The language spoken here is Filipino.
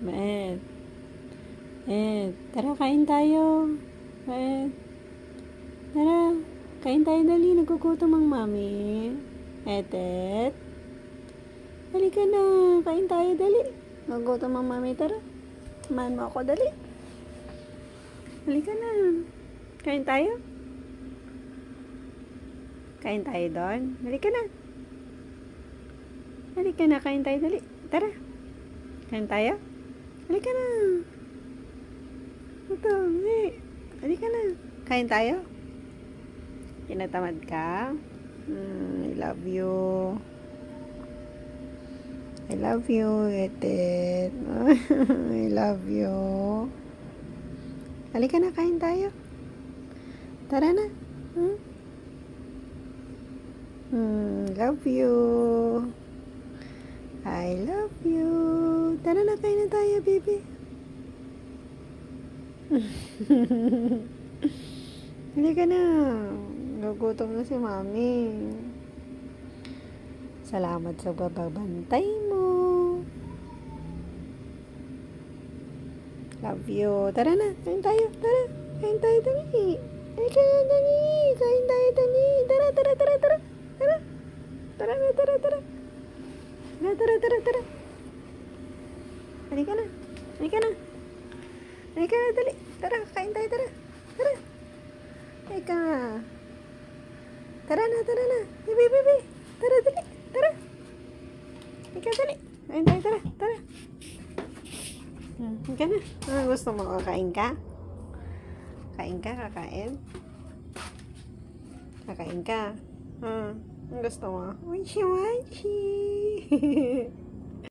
Maed. Tara, kain tayo. Maed. Tara, kain tayo dali. Nagugutom ang mami. Etet. Halika na. Kain tayo dali. Nagugutom ang mami. Tara. Samahan mo ako dali. Halika na. Kain tayo. Kain tayo doon. Halika na. Halika na. Kain tayo dali. Tara. Kain tayo. Halika na. Ito. Halika na. Kain tayo. Tinatamad ka? I love you. I love you, Etet. I love you. Halika na, kain tayo. Tara na. Love you. I love you. Tara na, kain na tayo, baby. Halika na. Nagugutom na si mami. Salamat sa pagbabantay mo. Love you. Tara na. Kain tayo. Tara. Kain tayo dali. Halika na dali. Kain tayo dali. Tara. Tara. Tara. Tara. Tara. Tara na. Tara. Tara. Tara. Tara. Tara. Tara. Halika na. Halika na. Halika na dali. Tara. Kain tayo. Tara. Tara. Halika. Tara na. Tara na. Bibi. Tara dali. Tara. Halika dali. Kain tayo. Tara. Tara. Halika na. Gusto mo kakain ka? Kain ka? Kakain? Kakain ka? Gusto mo? Washi washi.